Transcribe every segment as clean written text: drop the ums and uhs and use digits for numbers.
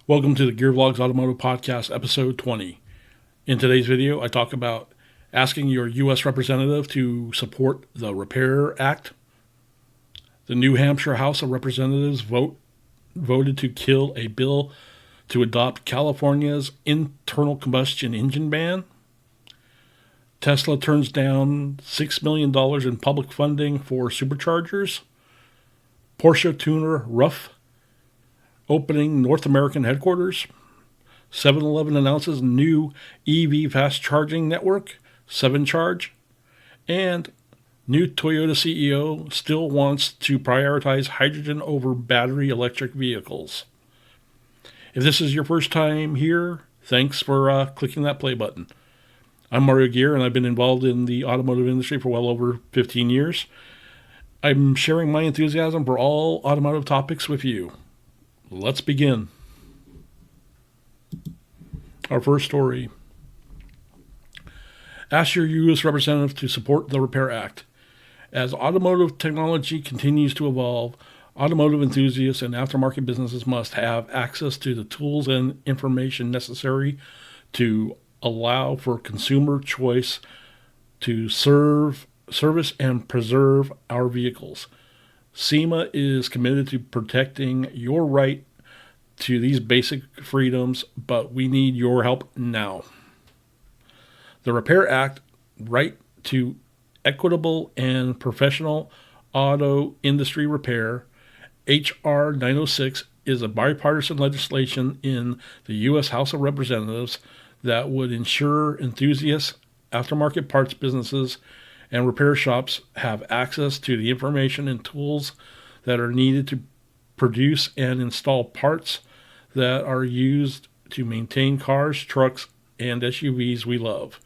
Welcome to the Vlogz Automotive Podcast, episode 20. In today's video, I talk about asking your U.S. representative to support the Repair Act. The New Hampshire House of Representatives voted to kill a bill to adopt California's internal combustion engine ban. Tesla turns down $6 million in public funding for Superchargers. Porsche tuner rough opening North American headquarters. 7-Eleven announces new EV fast charging network, 7Charge. And new Toyota CEO still wants to prioritize hydrogen over battery electric vehicles. If this is your first time here, thanks for clicking that play button. I'm Mario Gear, and I've been involved in the automotive industry for well over 15 years. I'm sharing my enthusiasm for all automotive topics with you. Let's begin. Our first story. Ask your U.S. representative to support the Repair Act. As automotive technology continues to evolve, automotive enthusiasts and aftermarket businesses must have access to the tools and information necessary to allow for consumer choice to service and preserve our vehicles. SEMA is committed to protecting your right to these basic freedoms, but we need your help now. The Repair Act, right to equitable and professional auto industry repair, H.R. 906, is a bipartisan legislation in the U.S. House of Representatives that would ensure enthusiasts, aftermarket parts businesses, and repair shops have access to the information and tools that are needed to produce and install parts that are used to maintain cars, trucks, and SUVs we love.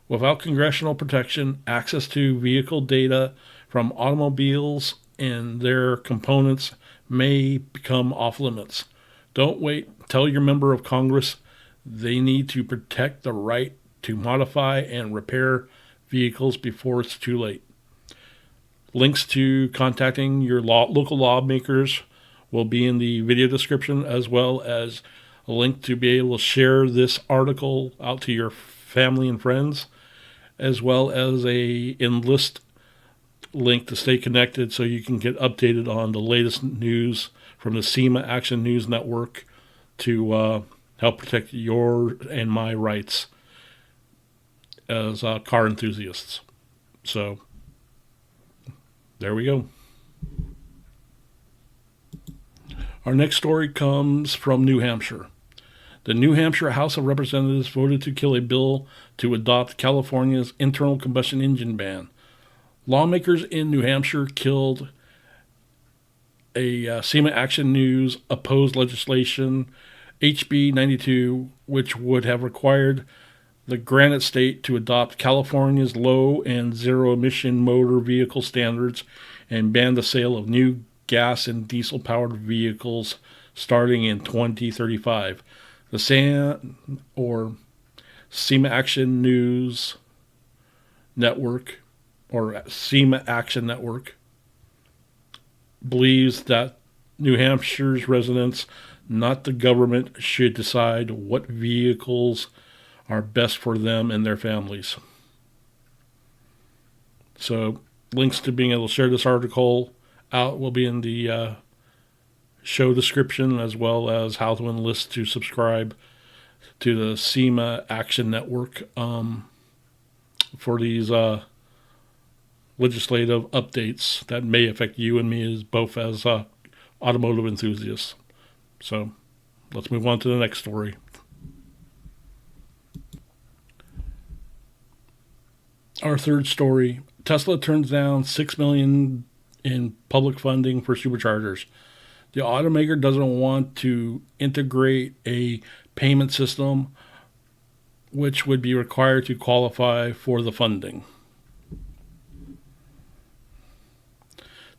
Without congressional protection, access to vehicle data from automobiles and their components may become off limits. Don't wait. Tell your member of Congress they need to protect the right to modify and repair vehicles before it's too late. Links to contacting your local lawmakers will be in the video description, as well as a link to be able to share this article out to your family and friends, as well as a enlist link to stay connected so you can get updated on the latest news from the SEMA Action News Network to help protect your and my rights as car enthusiasts. So, there we go. Our next story comes from New Hampshire. The New Hampshire House of Representatives voted to kill a bill to adopt California's internal combustion engine ban. Lawmakers in New Hampshire killed a SEMA Action News opposed legislation, HB 92, which would have required the Granite State to adopt California's low and zero emission motor vehicle standards and ban the sale of new gas and diesel powered vehicles starting in 2035. The SEMA Action News Network, or SEMA Action Network, believes that New Hampshire's residents, not the government, should decide what vehicles are best for them and their families. So, links to being able to share this article out will be in the show description, as well as how to enlist to subscribe to the SEMA Action Network for these legislative updates that may affect you and me as both as automotive enthusiasts. So let's move on to the next story. Our third story. Tesla turns down $6 million in public funding for Superchargers. The automaker doesn't want to integrate a payment system which would be required to qualify for the funding.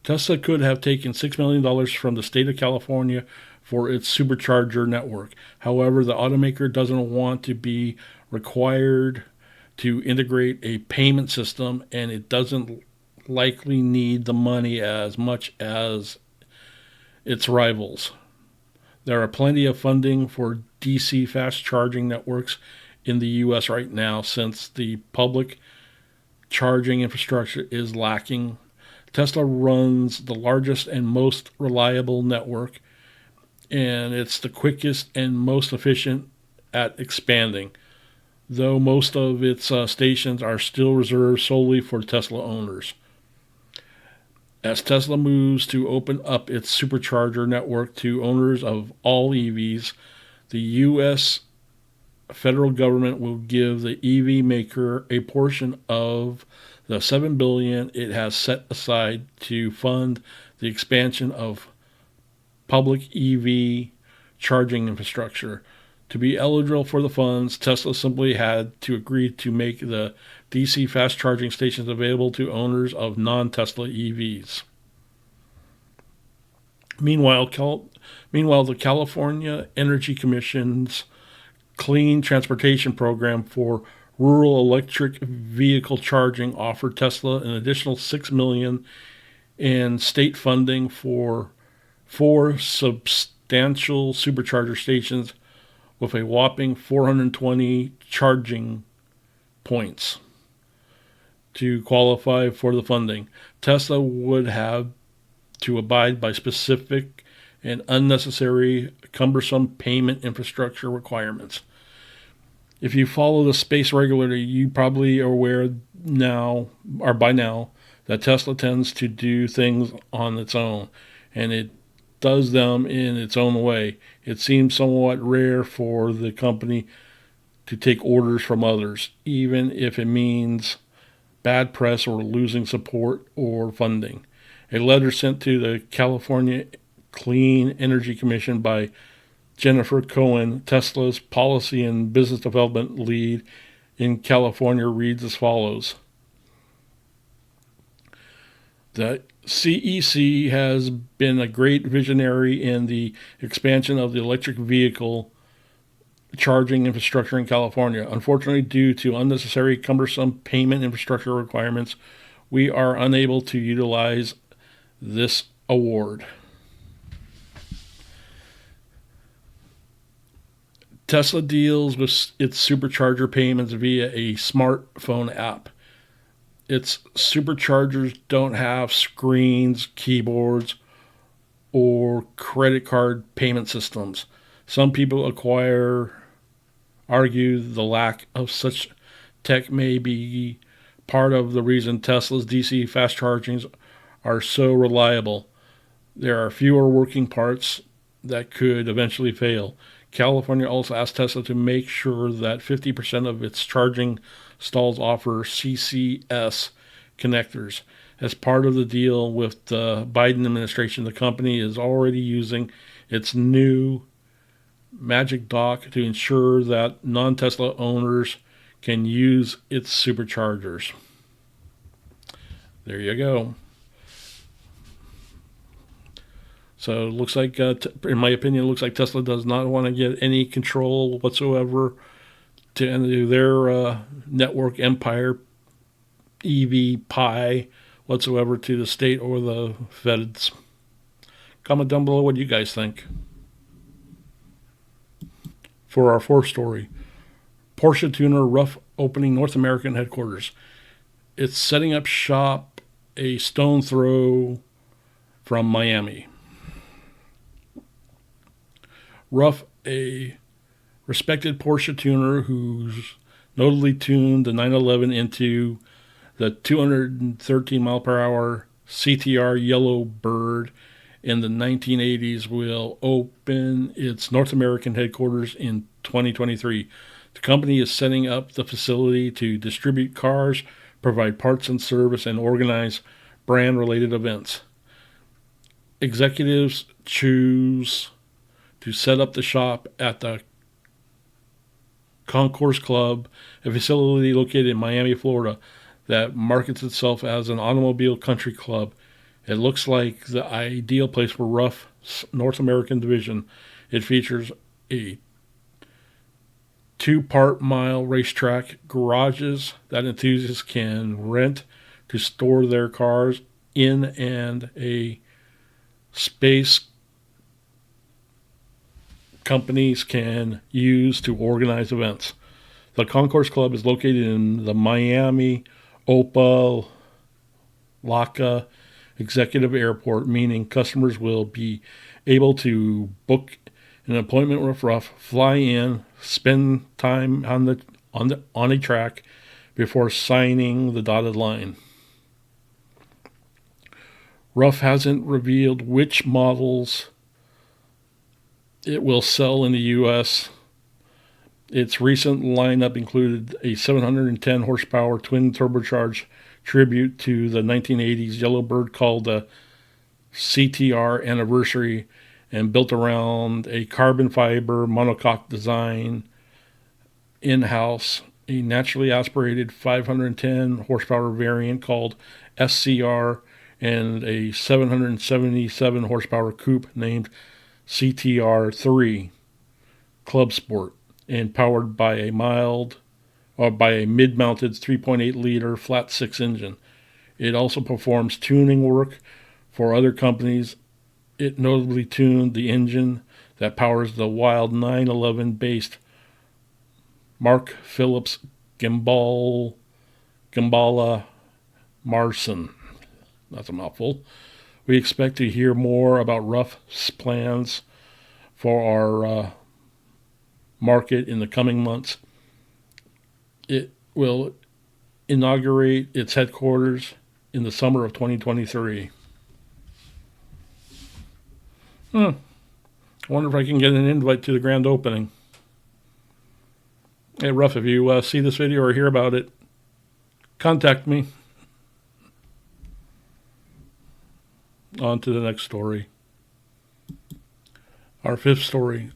Tesla could have taken $6 million from the state of California for its supercharger network. However, the automaker doesn't want to be required to integrate a payment system, and it doesn't likely need the money as much as its rivals. There are plenty of funding for DC fast charging networks in the U.S. right now since the public charging infrastructure is lacking. Tesla runs the largest and most reliable network, and it's the quickest and most efficient at expanding, though most of its stations are still reserved solely for Tesla owners. As Tesla moves to open up its supercharger network to owners of all EVs, the U.S. federal government will give the EV maker a portion of the $7 billion it has set aside to fund the expansion of public EV charging infrastructure. To be eligible for the funds, Tesla simply had to agree to make the DC fast charging stations available to owners of non-Tesla EVs. Meanwhile, the California Energy Commission's Clean Transportation Program for rural electric vehicle charging offered Tesla an additional $6 million in state funding for 4 substantial supercharger stations with a whopping 420 charging points. To qualify for the funding, Tesla would have to abide by specific and unnecessary cumbersome payment infrastructure requirements. If you follow the space regularly, you probably are aware by now, that Tesla tends to do things on its own, and it does them in its own way. It seems somewhat rare for the company to take orders from others, even if it means bad press or losing support or funding. A letter sent to the California Clean Energy Commission by Jennifer Cohen, Tesla's policy and business development lead in California, reads as follows. The CEC has been a great visionary in the expansion of the electric vehicle charging infrastructure in California. Unfortunately, due to unnecessary cumbersome payment infrastructure requirements, we are unable to utilize this award. Tesla deals with its supercharger payments via a smartphone app. Its superchargers don't have screens, keyboards, or credit card payment systems. Some people argue the lack of such tech may be part of the reason Tesla's DC fast chargings are so reliable. There are fewer working parts that could eventually fail. California also asked Tesla to make sure that 50% of its charging stalls offer CCS connectors. As part of the deal with the Biden administration, the company is already using its new Magic Dock to ensure that non-Tesla owners can use its superchargers. There you go. So it looks like, in my opinion, it looks like Tesla does not want to get any control whatsoever to their network empire, EV pie whatsoever, to the state or the feds. Comment down below what you guys think. For our fourth story, Porsche tuner rough opening North American headquarters. It's setting up shop a stone throw from Miami. Rough, a respected Porsche tuner who's notably tuned the 911 into the 213 mile per hour CTR Yellow Bird in the 1980s, will open its North American headquarters in 2023. The company is setting up the facility to distribute cars, provide parts and service, and organize brand-related events. Executives choose to set up the shop at the Concourse Club, a facility located in Miami, Florida, that markets itself as an automobile country club. It looks like the ideal place for Rough's North American division. It features a 2-part-mile racetrack, garages that enthusiasts can rent to store their cars in, and a space companies can use to organize events. The Concourse Club is located in the Miami Opa Locka Executive Airport, meaning customers will be able to book an appointment with Ruff, fly in, spend time on a track before signing the dotted line. Ruff hasn't revealed which models it will sell in the U.S. Its recent lineup included a 710 horsepower twin turbocharged tribute to the 1980s Yellowbird called the CTR Anniversary and built around a carbon fiber monocoque design in-house, a naturally aspirated 510 horsepower variant called SCR, and a 777 horsepower coupe named CTR3 Club Sport, and powered by a mid-mounted 3.8 liter flat six engine. It also performs tuning work for other companies. It notably tuned the engine that powers the Wild 911 based Mark Phillips Gambala Marson. That's a mouthful. We expect to hear more about Ruff's plans for our market in the coming months. It will inaugurate its headquarters in the summer of 2023. I wonder if I can get an invite to the grand opening. Hey, Ruff, if you see this video or hear about it, contact me. On to the next story. Our fifth story.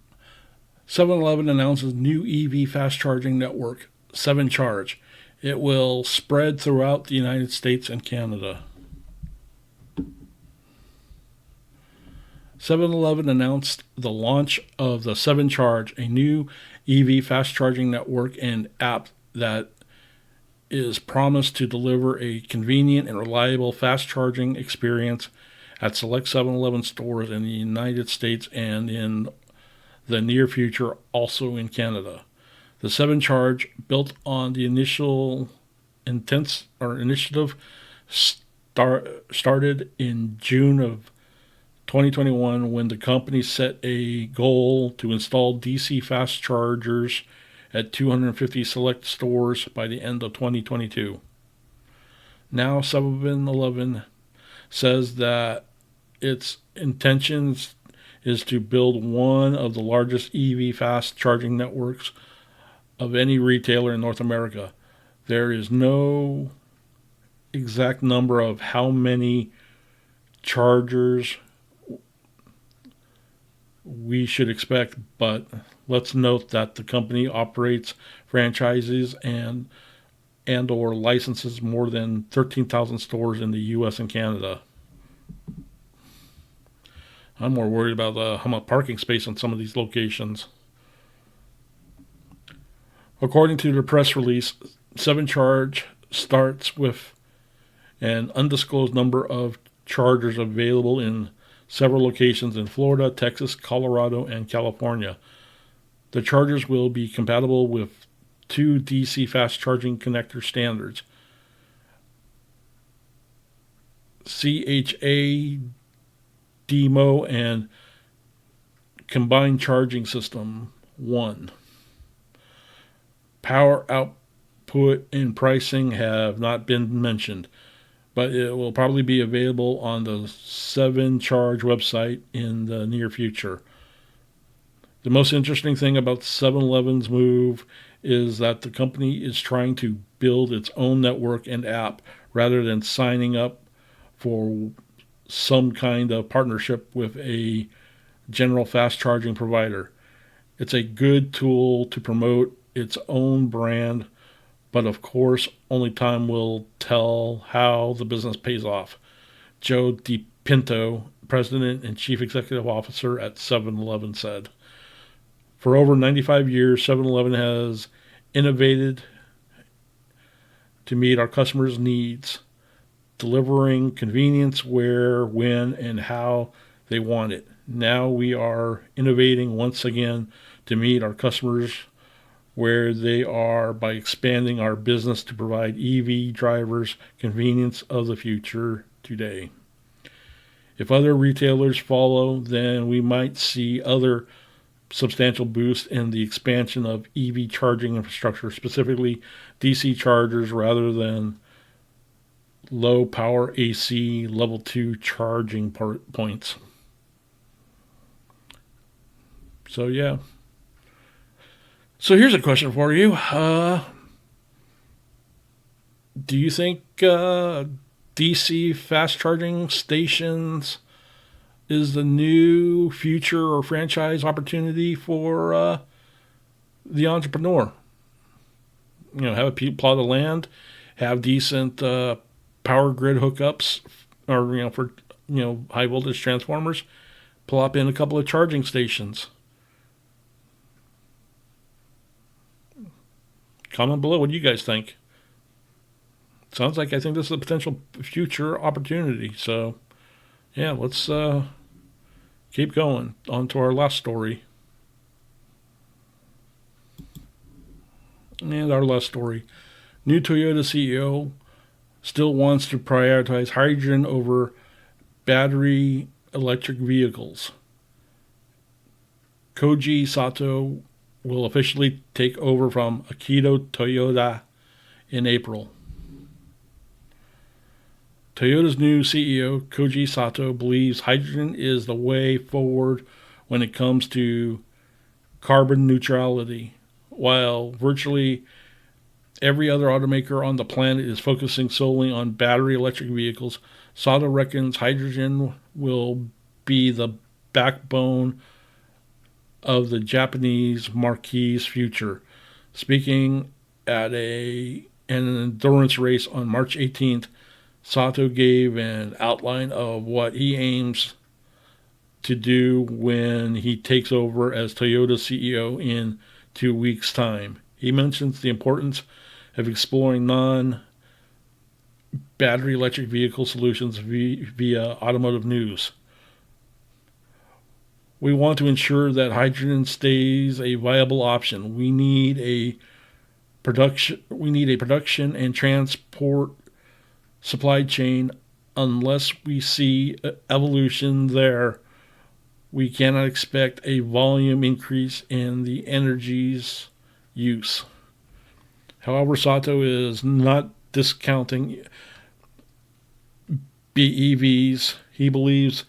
7-Eleven announces new EV fast charging network, 7Charge. It will spread throughout the United States and Canada. 7-Eleven announced the launch of the 7Charge, a new EV fast charging network and app that is promised to deliver a convenient and reliable fast charging experience at select 7-Eleven stores in the United States and in the near future also in Canada. The 7Charge, built on the initiative, started in June of 2021 when the company set a goal to install DC fast chargers at 250 select stores by the end of 2022. Now 7-Eleven says that its intentions is to build one of the largest EV fast charging networks of any retailer in North America. There is no exact number of how many chargers we should expect, but let's note that the company operates franchises and or licenses more than 13,000 stores in the U.S. and Canada. I'm more worried about how much parking space on some of these locations. According to the press release, 7Charge starts with an undisclosed number of chargers available in several locations in Florida, Texas, Colorado, and California. The chargers will be compatible with two DC fast charging connector standards, CHA Demo and Combined Charging System 1. Power output and pricing have not been mentioned, but it will probably be available on the 7Charge website in the near future. The most interesting thing about 7-Eleven's move is that the company is trying to build its own network and app rather than signing up for some kind of partnership with a general fast charging provider. It's a good tool to promote its own brand, but of course, only time will tell how the business pays off. Joe DiPinto, President and Chief Executive Officer at 7-Eleven, said, "For over 95 years, 7-Eleven has innovated to meet our customers' needs, delivering convenience where, when, and how they want it. Now we are innovating once again to meet our customers where they are by expanding our business to provide EV drivers convenience of the future today. If other retailers follow, then we might see other substantial boost in the expansion of EV charging infrastructure, specifically DC chargers rather than low power AC level 2 charging points. So yeah. So here's a question for you. Do you think DC fast charging stations is the new future or franchise opportunity for the entrepreneur? Have a plot of land, have decent power grid hookups, or for high voltage transformers, plop in a couple of charging stations. Comment below. What do you guys think? Sounds like I think this is a potential future opportunity. So, yeah, let's keep going. On to our last story. And our last story. New Toyota CEO still wants to prioritize hydrogen over battery electric vehicles. Koji Sato will officially take over from Akito Toyota in April. Toyota's new CEO, Koji Sato, believes hydrogen is the way forward when it comes to carbon neutrality. While virtually every other automaker on the planet is focusing solely on battery electric vehicles, Sato reckons hydrogen will be the backbone of the Japanese marquee's future. Speaking at an endurance race on March 18th, Sato gave an outline of what he aims to do when he takes over as Toyota CEO in 2 weeks' time. He mentions the importance of exploring non-battery electric vehicle solutions via automotive news. We want to ensure that hydrogen stays a viable option. We need a production and transport supply chain. Unless we see evolution there, we cannot expect a volume increase in the energy's use. However, Sato is not discounting BEVs. He believes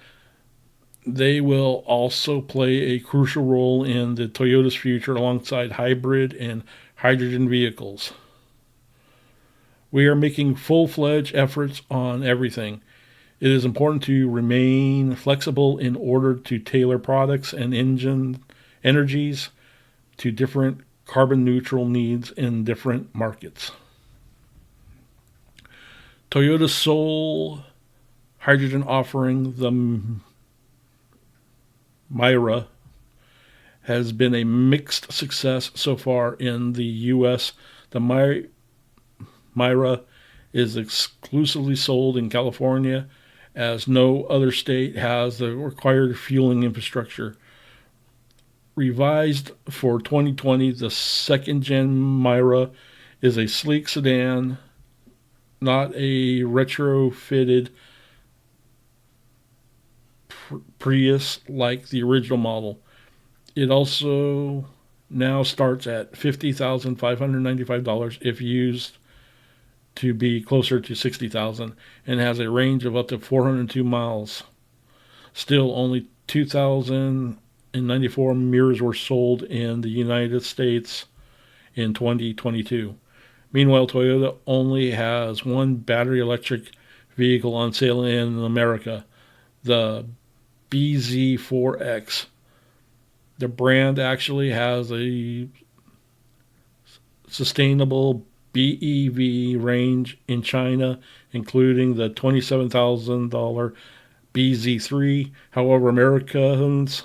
they will also play a crucial role in the Toyota's future alongside hybrid and hydrogen vehicles. We are making full-fledged efforts on everything. It is important to remain flexible in order to tailor products and energies to different carbon-neutral needs in different markets. Toyota's sole hydrogen offering, the Myra, has been a mixed success so far in the U.S. The Myra is exclusively sold in California, as no other state has the required fueling infrastructure. Revised for 2020, the second-gen Myra is a sleek sedan, not a retrofitted Prius like the original model. It also now starts at $50,595 if used to be closer to $60,000, and has a range of up to 402 miles. Still, only 2,094 mirrors were sold in the United States in 2022. Meanwhile, Toyota only has one battery electric vehicle on sale in America, the BZ4X. The brand actually has a sustainable BEV range in China, including the $27,000 BZ3. However, Americans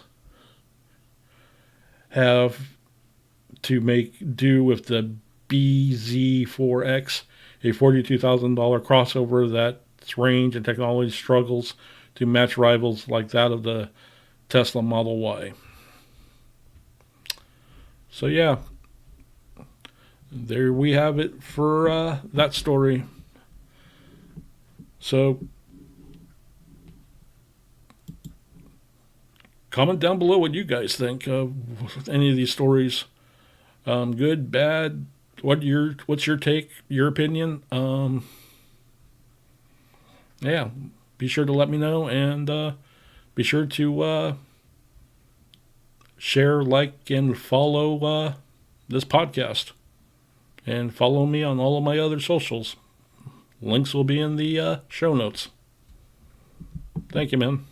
have to make do with the BZ4X, a $42,000 crossover that's range and technology struggles to match rivals like that of the Tesla Model Y. So yeah, there we have it for that story. So comment down below what you guys think of any of these stories. Good, bad. What's your take? Your opinion? Yeah, be sure to let me know, and be sure to share, like, and follow this podcast, and follow me on all of my other socials. Links will be in the show notes. Thank you, man.